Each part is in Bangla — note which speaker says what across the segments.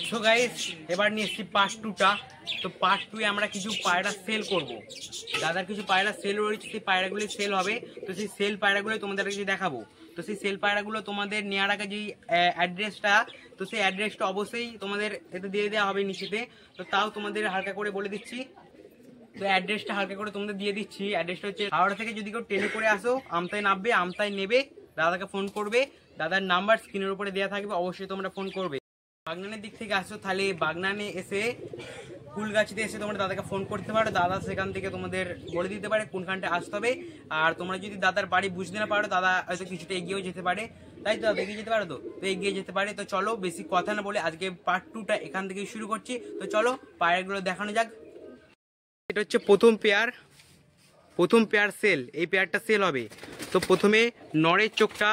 Speaker 1: সো গাইস এবার নিয়ে এসেছি পার্ট 2টা। তো পার্ট 2 এ আমরা কিছু পায়রা সেল করব। দাদার কিছু পায়রা সেল রয়েছে, সেই পায়রাগুলি সেল হবে। তো সেই সেল পায়রাগুলো তোমাদেরকে দেখাবো। তো সেই সেল পায়রাগুলো তোমাদের নেওয়ার আগে যে অ্যাড্রেসটা, তো সেই অ্যাড্রেসটা অবশ্যই তোমাদের এতে দিয়ে দেওয়া হবে নিচেতে। তো তাও তোমাদের হালকা করে বলে দিচ্ছি। তো অ্যাড্রেসটা হালকা করে তোমাদের দিয়ে দিচ্ছি। অ্যাড্রেসটা হচ্ছে হাওড়া থেকে যদি কেউ ট্রেনে করে আসো, আমতায় নামবে, আমতায় নেবে, দাদাকে ফোন করবে। দাদার নাম্বার স্ক্রিনের উপরে দেওয়া থাকবে, অবশ্যই তোমরা ফোন করবে। বাগনানের দিক থেকে আসো, তাহলে বাগনানে এসে ফুলগাছিতে এসে তোমরা দাদাকে ফোন করতে পারো। দাদা সেখান থেকে তোমাদের বলে দিতে পারে কোনখানটা আসতে হবে। আর তোমরা যদি দাদার বাড়ি বুঝতে না পারো, দাদা হয়তো কিছুটা এগিয়েও যেতে পারে, তাই তো দাদা এগিয়ে যেতে পারো, তো এগিয়ে যেতে পারে। তো চলো বেশি কথা না বলে আজকে পার্ট 2টা এখান থেকে শুরু করছি। তো চলো পায়রাগুলো দেখানো যাক। এটা হচ্ছে প্রথম পেয়ার সেল, এই পেয়ারটা সেল হবে। তো প্রথমে নরের চোখটা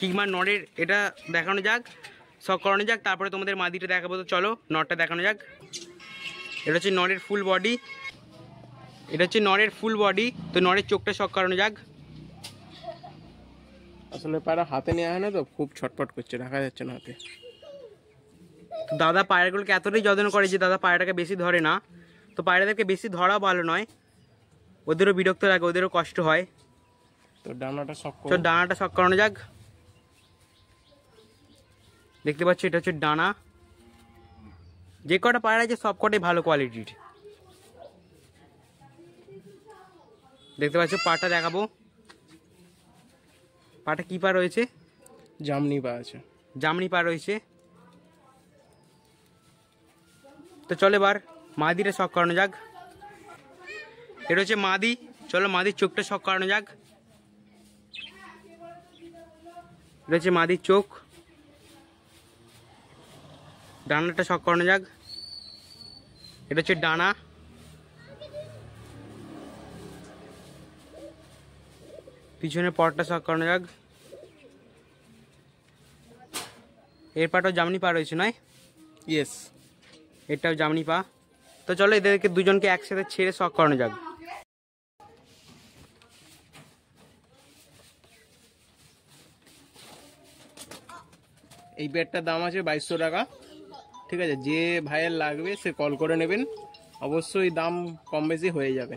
Speaker 1: কিংবা নরের এটা দেখানো যাক, শখ করানো যাক, তারপরে তোমাদের মাদিটা দেখাবো। তো চলো নরটা দেখানো যাক। এটা হচ্ছে নরের ফুল বডি, তো নরের চোখটা শখ করানো যাক।
Speaker 2: আসলে পায়রা হাতে নেওয়া হয় না, তো খুব ছটফট করছে, রাখা যাচ্ছে না হাতে।
Speaker 1: তো দাদা পায়রাগুলোকে এতটাই যত্ন করে যে দাদা পায়রাটাকে বেশি ধরে না। তো পায়রাদেরকে বেশি ধরা ভালো নয়, ওদেরও বিরক্ত লাগে, ওদেরও কষ্ট হয়।
Speaker 2: তো ডানাটা
Speaker 1: শখ করানো যাক। দেখতে পাচ্ছ এটা হচ্ছে ডানা। যে কটা পায়রা আছে সব কটাই ভালো কোয়ালিটির। দেখতে পাচ্ছ পাটা দেখাবো। পাটা কি পা রয়েছে? জামনি পা রয়েছে। তো চলো এবার মাদিটা শখ করানো যাক। এটা হচ্ছে মাদি, চলো মাদির চোখটা শখ করানো যাক। এটা হচ্ছে মাদির চোখ, ডানাটা শখ করানো যাক। এটা হচ্ছে ডানা, পিছনের পরটা শখ করানো যাক। এর পাটাও জামনি পা রয়েছে নয়?
Speaker 2: ইয়েস,
Speaker 1: এটাও জামনি পা। তো চলো এদেরকে দুজনকে একসাথে ছেড়ে শখ করানো যাক।
Speaker 2: এই পেয়ারটার দাম আছে 2200 টাকা। ঠিক আছে, যে ভাইয়ের লাগবে সে কল করে নেবেন, অবশ্যই দাম কম বেশি হয়ে যাবে।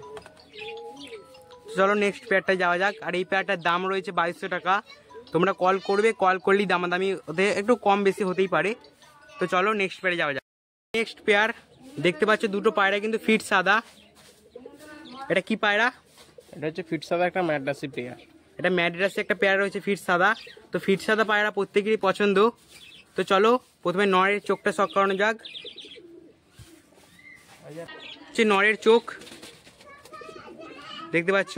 Speaker 1: চলো নেক্সট পেয়ারটায় যাওয়া যাক। আর এই পেয়ারটার দাম রয়েছে 2200 টাকা। তোমরা কল করবে, কল করলেই দামাদামি ওদের একটু কম বেশি হতেই পারে। তো চলো নেক্সট পেয়ারে যাওয়া যাক। নেক্সট পেয়ার দেখতে পাচ্ছ দুটো পায়রা কিন্তু ফিট সাদা। এটা কি পায়রা?
Speaker 2: এটা হচ্ছে ফিট সাদা একটা ম্যাড্রাসি পেয়ার।
Speaker 1: এটা ম্যাড্রাসি একটা পেয়ার রয়েছে ফিট সাদা। তো ফিট সাদা পায়রা প্রত্যেকেরই পছন্দ। তো চলো প্রথমে নরের চোখটা শখ করানো যাক। হচ্ছে নরের চোখ, দেখতে পাচ্ছ।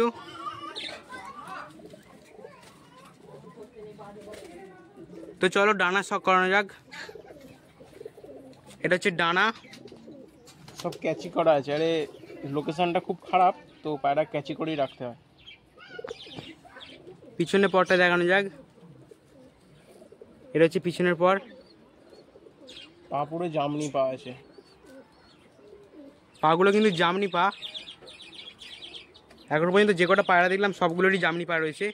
Speaker 1: তো চলো ডানা শখ করানো যাক। এটা হচ্ছে ডানা,
Speaker 2: সব ক্যাচি করা আছে। আরে লোকেশনটা খুব খারাপ, তো পায়রা ক্যাচি করেই রাখতে হয়।
Speaker 1: পিছনের পরটা দেখানো যাক। এটা হচ্ছে পিছনের পর,
Speaker 2: পা পুরো জামনি পা আছে।
Speaker 1: পাগুলো কিন্তু জামনি পা। এখন পর্যন্ত যে কটা পায়রা দেখলাম সবগুলোরই জামনি পা রয়েছে।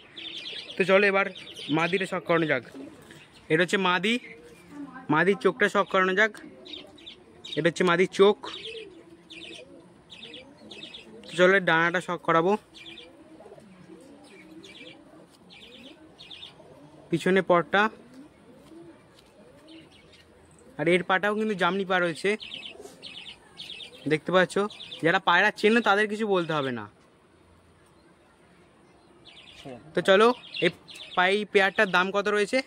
Speaker 1: তো চলো এবার মাদিটা শখ করানো যাক। এটা হচ্ছে মাদির চোখটা শখ করানো যাক। এটা হচ্ছে মাদির চোখ। তো চলো ডানাটা শখ করাবো। পিছনে পরটা, আর এর পাটাও কিন্তু জামনি পা রয়েছে, দেখতে পাচ্ছ। যারা পায়রা চেনে তাদের কিছু বলতে হবে না। তো চলো এই পেয়ারটার দাম কত রয়েছে?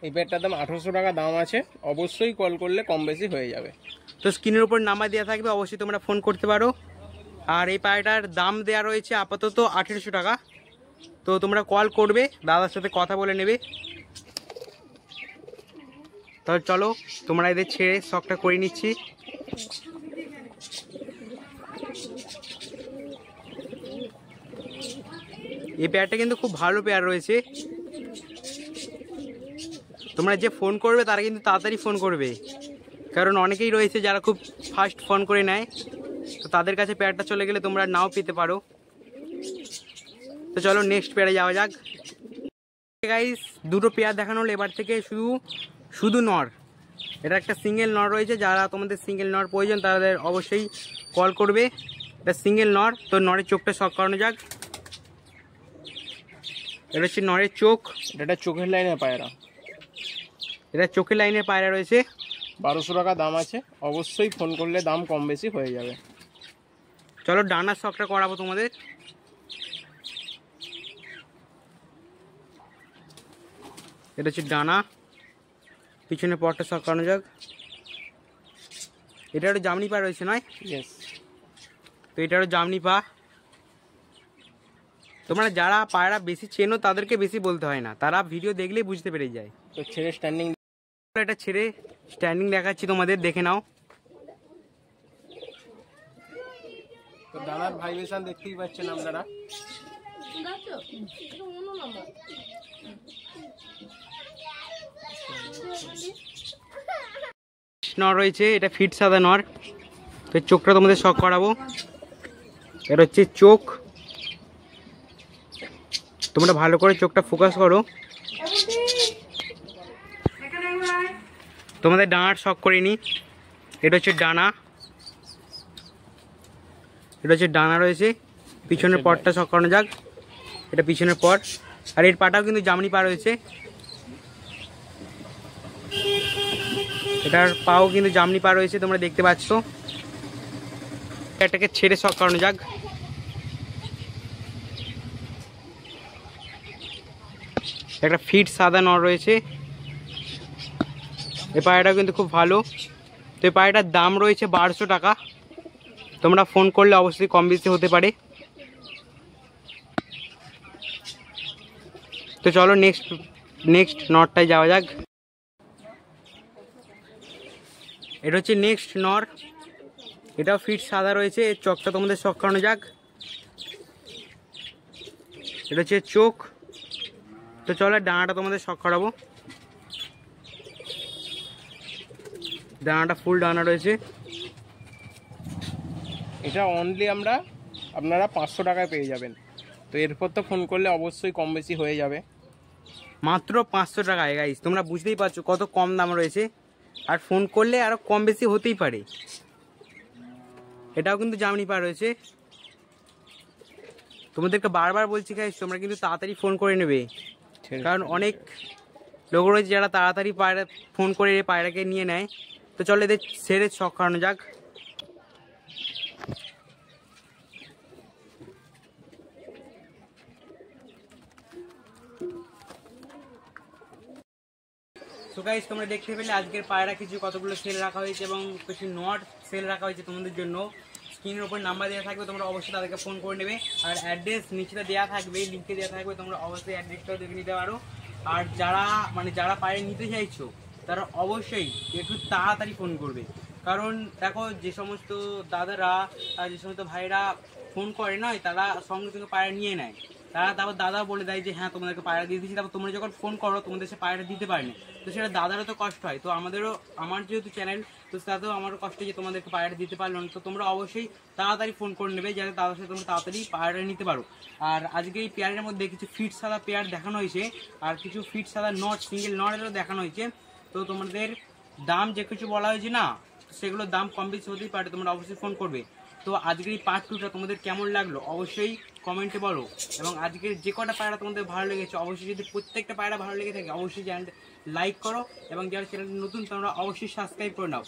Speaker 2: এই পেয়ারটার দাম 1800 টাকা দাম আছে, অবশ্যই কল করলে কম বেশি হয়ে যাবে।
Speaker 1: তো স্ক্রিনের উপর নাম্বার দেওয়া থাকবে, অবশ্যই তোমরা ফোন করতে পারো। আর এই পায়রাটার দাম দেওয়া রয়েছে আপাতত 1800 টাকা। তো তোমরা কল করবে, দাদার সাথে কথা বলে নেবে। তাহলে চলো তোমরা এদের ছেড়ে শখটা করে নিচ্ছি। এই পেয়ারটা কিন্তু খুব ভালো পেয়ার রয়েছে। তোমরা যে ফোন করবে তারা কিন্তু তাড়াতাড়ি ফোন করবে, কারণ অনেকেই রয়েছে যারা খুব ফাস্ট ফোন করে নেয়। তো তাদের কাছে পেয়ারটা চলে গেলে তোমরা নাও পেতে পারো। তো চলো নেক্সট পেয়ারে যাওয়া যাক। গাইস দুটো পেয়ার দেখানো হলো, এবার থেকে শুধু নর। এটা একটা সিঙ্গেল নর রয়েছে, যারা তোমাদের সিঙ্গেল নর প্রয়োজন তাদের অবশ্যই কল করবে। এটা সিঙ্গেল নর, তো নরের চোখটা শক করানো যাক। এটা হচ্ছে নরের চোখ,
Speaker 2: এটা চোখের লাইনের পায়রা,
Speaker 1: এটা চোখের লাইনের পায়রা রয়েছে।
Speaker 2: 1200 টাকা দাম আছে, অবশ্যই ফোন করলে দাম কম বেশি হয়ে যাবে।
Speaker 1: চলো ডানার শকটা করাবো তোমাদের। এটা হচ্ছে ডানা, পিছনে পরটা শক করানো যাক। এটা একটা জামনি পা রয়েছে নয়?
Speaker 2: ইয়েস।
Speaker 1: তো এটা একটা জামনি পা। তোমরা যারা পায়রা বেশি চেনো তাদেরকে বেশি বলতে হয় না, তারা ভিডিও দেখলেই বুঝতে পেরে যায়।
Speaker 2: তো ছেড়ে স্ট্যান্ডিং,
Speaker 1: এটা ছেড়ে স্ট্যান্ডিং দেখাচ্ছি তোমাদের, দেখে নাও।
Speaker 2: তো ডানার ভাইব্রেশন দেখতেই পাচ্ছেন আপনারা।
Speaker 1: নর রয়েছে, এটা ফিট সাদা নর। তো চোখটা তোমাদের শক করাবো। এটা হচ্ছে চোখ, তোমরা ভালো করে চোখটা ফোকাস করো। তোমাদের ডানার শক করে নি। এটা হচ্ছে ডানা, এটা হচ্ছে ডানা রয়েছে। পিছনের পরটা শক করানো যাক। এটা পিছনের পর, আর এর পাটাও কিন্তু জামনি পা রয়েছে। এটার পাও কিন্তু জামনি পা রয়েছে, তোমরা দেখতে পাচ্ছ। এটাকে ছেড়ে শক করানো যাক। একটা ফিট সাদা নর রয়েছে। এই পায়রাটাও কিন্তু খুব ভালো। তো এই পায়রাটার দাম রয়েছে 1200 টাকা। তোমরা ফোন করলে অবশ্যই কম বেশি হতে পারে। তো চলো নেক্সট নরটায় যাওয়া যাক। এটা হচ্ছে নেক্সট নর, এটাও ফিট সাদা রয়েছে। এর চোখটা তোমাদের শক করানো যাক। এটা হচ্ছে চোখ। তো চলো ডানাটা তোমাদের শক করাবো। ডানাটা ফুল ডানা রয়েছে।
Speaker 2: এটা অনলি আপনারা 500 টাকায় পেয়ে যাবেন। তো এরপর তো ফোন করলে অবশ্যই কম বেশি হয়ে যাবে।
Speaker 1: মাত্র 500 টাকায় গাইস, তোমরা বুঝতেই পারছো কত কম দাম রয়েছে। আর ফোন করলে আরো কম বেশি হতেই পারে। এটাও কিন্তু জামনি পা রয়েছে। তোমাদেরকে বারবার বলছি গাইস, তোমরা কিন্তু তাড়াতাড়ি ফোন করে নেবে, কারণ অনেক লোক রয়েছে যারা তাড়াতাড়ি পায়রা ফোন করে পায়রাকে নিয়ে নেয়। তো চলো এদের ছেড়ে শক করানো যাক। তো গাইস তোমরা দেখতে পেলে আজকের পায়রা কিছু কতগুলো সেল রাখা হয়েছে এবং কিছু নট সেল রাখা হয়েছে তোমাদের জন্য। স্ক্রিনের উপর নাম্বার দেওয়া থাকবে, তোমরা অবশ্যই তাদেরকে ফোন করে নেবে। আর অ্যাড্রেস নিচে দেওয়া থাকবে, লিঙ্কে দেওয়া থাকবে, তোমরা অবশ্যই অ্যাড্রেসটাও দেখে নিতে পারো। আর যারা পায়রা নিতে চাইছো তারা অবশ্যই একটু তাড়াতাড়ি ফোন করবে, কারণ দেখো যে সমস্ত দাদারা আর যে সমস্ত ভাইরা ফোন করে নয়, তারা সঙ্গে সঙ্গে পায়রা নিয়ে নেয়। তারপর দাদা বলে দেয় যে হ্যাঁ তোমাদেরকে পায়রা দিয়ে দিচ্ছি, তারপর তোমরা যখন ফোন করো তোমাদের সে পায়রা দিতে পারেনি। তো সেটা দাদারও তো কষ্ট হয়। তো আমার যেহেতু চ্যানেল, তো তাতেও আমারও কষ্ট যে তোমাদেরকে পায়রা দিতে পারলো না। তো তোমরা অবশ্যই তাড়াতাড়ি ফোন করে নেবে, যাতে তাদের সাথে তোমরা তাড়াতাড়ি পায়রা নিতে পারো। আর আজকে এই পেয়ারের মধ্যে কিছু ফিট সাদা পেয়ার দেখানো হয়েছে, আর কিছু ফিট সাদা নট সিঙ্গেল নটেরও দেখানো হয়েছে। তো তোমাদের দাম যে কিছু বলা হয়েছে না, সেগুলোর দাম কম বেশি হতেই পারে, তোমরা অবশ্যই ফোন করবে। তো আজকের এই পার্ট 2টা তোমাদের কেমন লাগলো অবশ্যই কমেন্টে বলো। এবং আজকের যে কটা পায়রা তোমাদের ভালো লেগেছে, অবশ্যই যদি প্রত্যেকটা পায়রা ভালো লেগে থাকে অবশ্যই চ্যানেলটা লাইক করো, এবং যারা চ্যানেলটা নতুন তোমরা অবশ্যই সাবস্ক্রাইব করে নাও।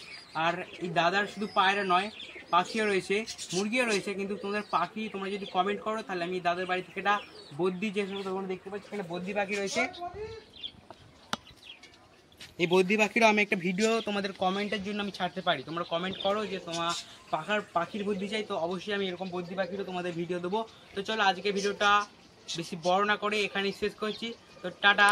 Speaker 1: আর এই দাদার শুধু পায়রা নয়, পাখিও রয়েছে, মুরগিও রয়েছে। কিন্তু তোমাদের পাখি তোমরা যদি কমেন্ট করো তাহলে আমি দাদার বাড়ি থেকে একটা বদ্যি, যে সমস্ত তোমরা দেখতে পাচ্ছি এখানে বদ্যি পাখি রয়েছে, এই বদ্যি পাখিরও আমি একটা ভিডিও তোমাদের কমেন্টের জন্য আমি ছাড়তে পারি। তোমরা কমেন্ট করো যে তোমার পাখির বদ্যি চাই, তো অবশ্যই আমি এরকম বদ্যি পাখিরও তোমাদের ভিডিও দেবো। তো চলো আজকে ভিডিওটা বেশি বড় না করে এখানেই শেষ করছি। তো টাটা।